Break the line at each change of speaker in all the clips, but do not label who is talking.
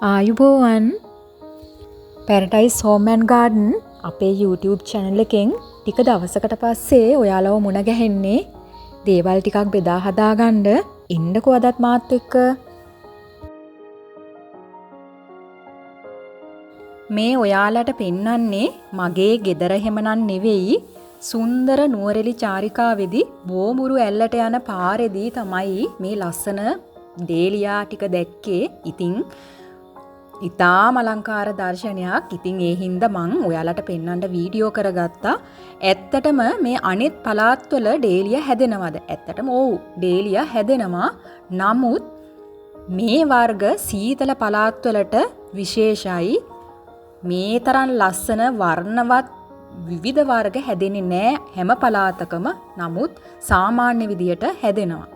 ආයුබෝවන් පැරටයිස් home and garden අපේ YouTube channel එකෙන් ටික දවසකට පස්සේ ඔයාලව මුණ ගැහෙන්නේ දේවල් ටිකක් බෙදා හදාගන්න ඉන්නකෝ අදත් මාත් එක්ක මේ ඔයාලට පෙන්වන්නේ මගේ ගෙදර හැමනන් නෙවෙයි සුන්දර නුවරඑලි චාරිකාවේදී බෝමුරු ඇල්ලට යන පාරේදී තමයි මේ ලස්සන දේලියා ටික දැක්කේ. ඉතින් ඉතාම අලංකාර දර්ශනයක්. ඉතින් ඒ හින්දා මං ඔයාලට පෙන්වන්න වීඩියෝ කරගත්තා. ඇත්තටම මේ අනිත් පළාත්වල ඩේලියා හැදෙනවද? ඇත්තටම ඔව් ඩේලියා හැදෙනවා. නමුත් මේ වර්ග සීතල පළාත්වලට විශේෂයි. මේ තරම් ලස්සන වර්ණවත් විවිධ වර්ග හැදෙන්නේ නැහැ හැම පළාතකම. නමුත් සාමාන්‍ය විදියට හැදෙනවා.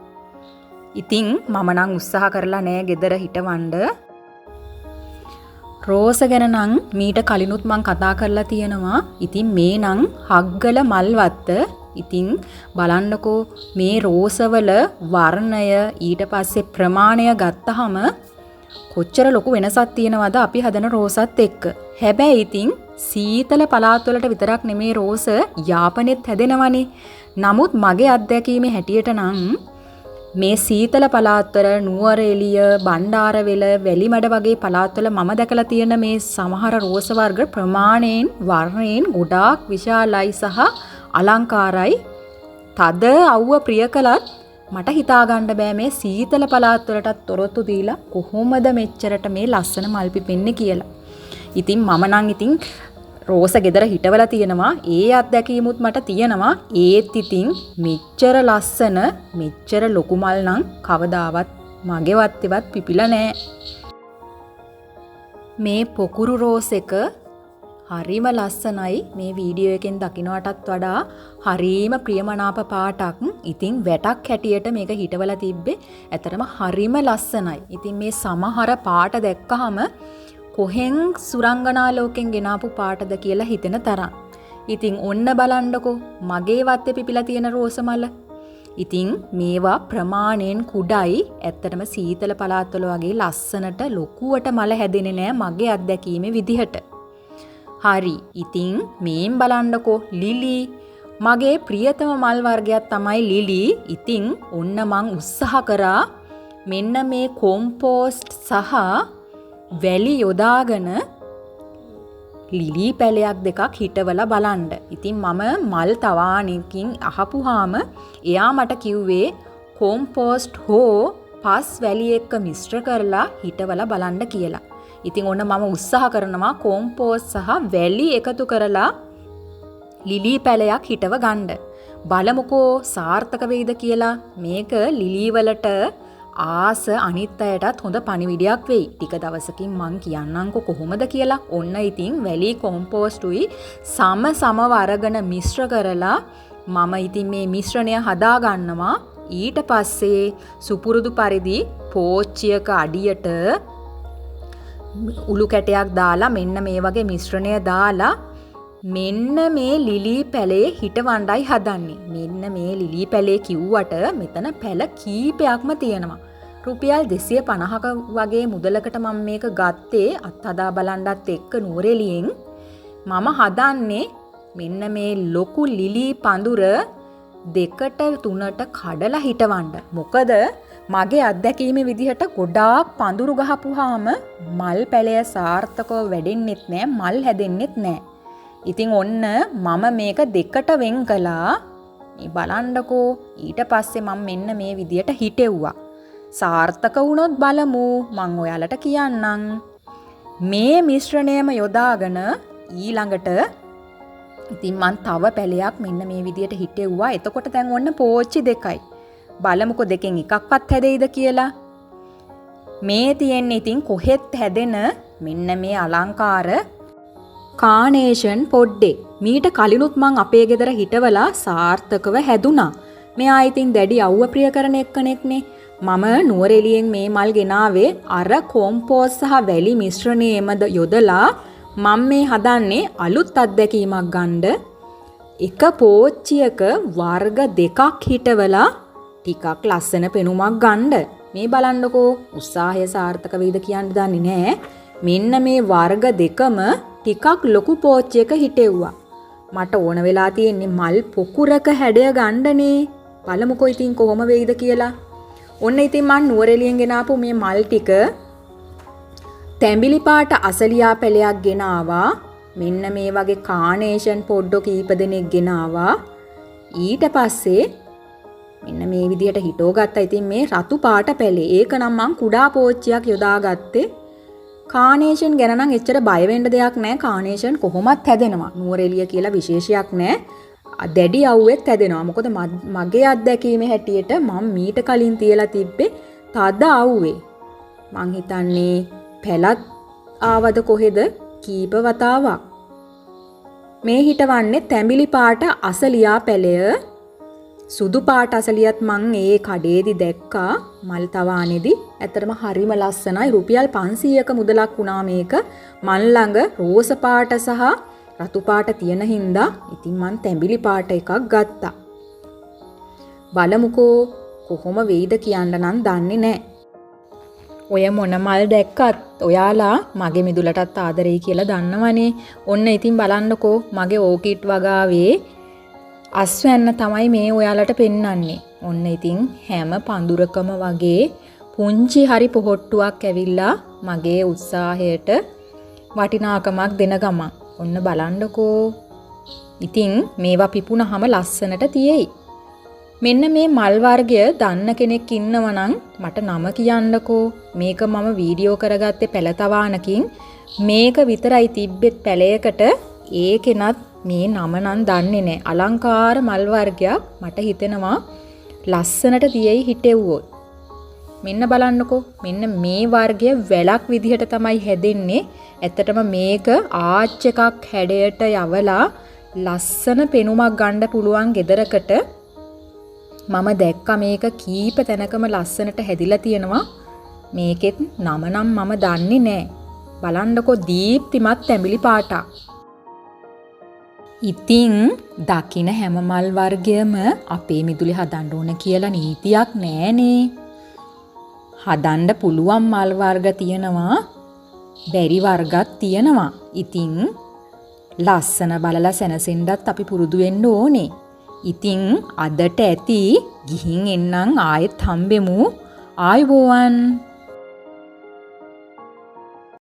ඉතින් මම නම් උත්සාහ කරලා නෑ ගෙදර හිටවන්න. රෝස ගැන නම් මීට කලිනුත් මං කතා කරලා තියෙනවා. ඉතින් මේ නම් හග්ගල මල්වත්ත. ඉතින් බලන්නකෝ මේ රෝසවල වර්ණය ඊට පස්සේ ප්‍රමාණය ගත්තහම කොච්චර ලොකු වෙනසක් තියෙනවද අපි හදන රෝසත් එක්ක. හැබැයි ඉතින් සීතල පළාත්වලට විතරක් නෙමේ රෝස යාපනයේත් හැදෙනවනේ. නමුත් මගේ අත්දැකීමේ හැටියට නම් මේ සීතල පළාත්වල නුවරඑළිය, බණ්ඩාරවෙල, වැලිමඩ වගේ පළාත්වල මම දැකලා තියෙන මේ සමහර රෝස වර්ග ප්‍රමාණයෙන් වර්ණයෙන් ගොඩාක් විශාලයි සහ අලංකාරයි. තද අවුව ප්‍රිය කළත් මට හිතා ගන්න බෑ මේ සීතල පළාත්වලටත් තොරතුරු දීලා කොහොමද මෙච්චරට මේ ලස්සන මල් පිපෙන්නේ කියලා. ඉතින් මම නම් ඉතින් රෝස ගෙදර හිටවලා තියෙනවා. ඒ අත්දැකීමුත් මට තියෙනවා. ඒත් ඉතින් මෙච්චර ලස්සන මෙච්චර ලොකු මල් නම් කවදාවත් මගේවත් ඉවත් පිපිලා නෑ. මේ පොකුරු රෝස් එක හරිම ලස්සනයි. මේ වීඩියෝ එකෙන් දකින්නටත් වඩා හරිම ප්‍රියමනාප පාටක්. ඉතින් වැටක් හැටියට මේක හිටවලා තිබ්බේ. ඇත්තටම හරිම ලස්සනයි. ඉතින් මේ සමහර පාට දැක්කහම කොහෙන් සුරංගනා ලෝකෙන් ගෙනාපු පාටද කියලා හිතෙන තරම්. ඉතින් ඔන්න බලන්නකෝ මගේ වත්තේ පිපිලා තියෙන රෝස මල. ඉතින් මේවා ප්‍රමාණයෙන් කුඩයි. ඇත්තටම සීතල පළාත්වල වගේ ලස්සනට ලොකුවට මල හැදෙන්නේ නෑ මගේ අත්දැකීමේ විදිහට. හරි. ඉතින් මේන් බලන්නකෝ ලිලි මගේ ප්‍රියතම මල් වර්ගයක් තමයි ලිලි. ඉතින් ඔන්න මං උත්සාහ කරා මෙන්න මේ කොම්පෝස්ට් සහ වැලි යොදාගෙන ලිලි පැලයක් දෙකක් හිටවලා බලන්න. ඉතින් මම මල් තවාණකින් අහපුවාම එයා මට කිව්වේ කොම්පෝස්ට් හෝ පස් වැලි එක්ක මිශ්‍ර කරලා හිටවලා බලන්න කියලා. ඉතින් ඔන්න මම උත්සාහ කරනවා කොම්පෝස්ට් සහ වැලි එකතු කරලා ලිලි පැලයක් හිටව ගන්න. බලමුකෝ සාර්ථක වෙයිද කියලා. මේක ලිලි වලට ආස අනිත් අයටත් හොඳ පණිවිඩයක් වෙයි. ටික දවසකින් මං කියන්නම්කො කොහොමද කියලා. ඔන්න ඉතින් වැලි කොම්පෝස්ට්ුයි සම අරගෙන මිශ්‍ර කරලා මම ඉතින් මේ මිශ්‍රණය හදා ගන්නවා. ඊට පස්සේ සුපුරුදු පරිදි පෝච්චියක අඩියට උළු කැටයක් දාලා මෙන්න මේ වගේ මිශ්‍රණය දාලා මෙන්න මේ ලිලි පැලේ හිටවණ්ඩයි හදන්නේ. මෙන්න මේ ලිලි පැලේ කිව්වට මෙතන පැල කීපයක්ම තියෙනවා. රුපියල් 250ක වගේ මුදලකට මම මේක ගත්තේ අත්හදා බලන්නත් එක්ක නුවරඑළියෙන්. මම හදන්නේ මෙන්න මේ ලොකු ලිලි පඳුර 2-3ට කඩලා හිටවන්න. මොකද මගේ අත්දැකීමේ විදිහට ගොඩාක් පඳුරු ගහපුවාම මල් පැලය සාර්ථකව වැඩෙන්නෙත් නෑ, මල් හැදෙන්නෙත් නෑ. ඉතින් ඔන්න මම මේක දෙකට වෙන් කළා. මේ බලන්නකෝ. ඊට පස්සේ මම මෙන්න මේ විදියට හිටෙව්වා. සාර්ථක වුණොත් බලමු. මං ඔයාලට කියන්නම්. මේ මිශ්‍රණයම යොදාගෙන ඊළඟට ඉතින් මං තව පැලයක් මෙන්න මේ විදියට හිටෙව්වා. එතකොට දැන් ඔන්න පෝච්චි දෙකයි. බලමුකෝ දෙකෙන් එකක්වත් හැදෙයිද කියලා. මේ තියෙන්නේ ඉතින් කොහෙත් හැදෙන මෙන්න මේ අලංකාර කානේෂන් පොඩ්ඩේ. මීට කලිනුත් මං අපේ ගෙදර හිටවලා සාර්ථකව හැදුනා. මෙයා ඉතින් දැඩි අවුව ප්‍රිය කරන එක්කෙනෙක්නේ. මම නුවරඑළියෙන් මේ මල් ගෙනාවේ අර කොම්පෝස්ට් සහ වැලි මිශ්‍රණයේම යොදලා මම මේ හදන්නේ අලුත් අත්දැකීමක් ගන්න. එක පෝච්චියක වර්ග දෙකක් හිටවලා ටිකක් ලස්සන පෙනුමක් ගන්න. මේ බලන්නකෝ උත්සාහය සාර්ථක වෙයිද කියන්න දන්නේ නැහැ. මෙන්න මේ වර්ග දෙකම ටිකක් ලොකු පෝච් එක හිටෙව්වා. මට ඕන වෙලා තියෙන්නේ මල් පොකුරක හැඩය ගන්නනේ. බලමුකෝ ඉතින් කොහොම වෙයිද කියලා. ඔන්න ඉතින් මං නුවරඑළියෙන් ගෙනාපු මේ මල් ටික තැඹිලි පාට අසලියා පැලයක් ගෙන ආවා. මෙන්න මේ වගේ කානේෂන් පොඩ්ඩෝ කීප දෙනෙක් ගෙන ආවා. ඊට පස්සේ මෙන්න මේ විදිහට හිටෝ ගත්තා. ඉතින් මේ රතු පාට පැලේ. ඒක නම් මං කුඩා පෝච්චියක් යොදාගත්තේ. කානේෂන් ගැන නම් එච්චර බය වෙන්න දෙයක් නැහැ. කානේෂන් කොහොමත් හැදෙනවා. නුවරඑළිය කියලා විශේෂයක් නැහැ. දැඩි අවුවෙත් හැදෙනවා. මොකද මගේ අත්දැකීමේ හැටියට මම මීට කලින් තියලා තිබ්බේ තද අවුවේ. මං හිතන්නේ පැලත් ආවද කොහෙද කීප වතාවක්. මේ හිටවන්නේ තැඹිලි පාට අසලියා පැලය. සුදු පාට අසලියත් මං ඒ කඩේදි දැක්කා මල් තවානේදි. ඇත්තටම හරිම ලස්සනයි. රුපියල් 500ක මුදලක් වුණා මේක. මන් ළඟ රෝස පාට සහ රතු පාට තියෙන හින්දා ඉතින් මං තැඹිලි පාට එකක් ගත්තා. බලමුකෝ කොහොම වෙයිද කියන්න නම් දන්නේ නැහැ. ඔය මොන මල් දැක්කත් ඔයාලා මගේ මිදුලටත් ආදරෙයි කියලා දන්නවනේ. ඔන්න ඉතින් බලන්නකෝ මගේ ඕකිඩ් වගාවේ අස්වැන්න තමයි මේ ඔයාලට පෙන්වන්නේ. ඔන්න ඉතින් හැම පඳුරකම වගේ පුංචි හරි පොහොට්ටුවක් ඇවිල්ලා මගේ උත්සාහයට වටිනාකමක් දෙන ගමන්. ඔන්න බලන්නකෝ. ඉතින් මේවා පිපුණාම ලස්සනට තියෙයි. මෙන්න මේ මල් වර්ගය දන්න කෙනෙක් ඉන්නවා නම් මට නම කියන්නකෝ. මේක මම වීඩියෝ කරගත්තේ පැලතවානකින්. මේක විතරයි තිබ්බෙත් පැලයකට. ඒකෙනත් මේ නම නම් දන්නේ නැහැ. අලංකාර මල් වර්ගයක් මට හිතෙනවා ලස්සනට තියෙයි හිටෙව්වොත්. මෙන්න බලන්නකෝ. මෙන්න මේ වර්ගය වැලක් විදිහට තමයි හැදෙන්නේ. ඇත්තටම මේක ආච් එකක් හැඩයට යවලා ලස්සන පෙනුමක් ගන්න පුළුවන් ගෙදරකට. මම දැක්ක මේක කීප තැනකම ලස්සනට හැදිලා තියෙනවා. මේකෙත් නම නම් මම දන්නේ නැහැ. බලන්නකෝ දීප්තිමත් තැඹිලි පාටක්. ඉතින් දකින හැම මල් වර්ගයම අපේ මිදුලේ හදන්න ඕන කියලා නීතියක් නැහනේ. හදන්න පුළුවන් මල් වර්ග තියෙනවා. බැරි වර්ගත් තියෙනවා. ඉතින් ලස්සන බලලා සැනසෙන්නත් අපි පුරුදු වෙන්න ඕනේ. ඉතින් අදට ඇති ගිහින් එන්නම් ආයෙත් හම්බෙමු. ආයුබෝවන්.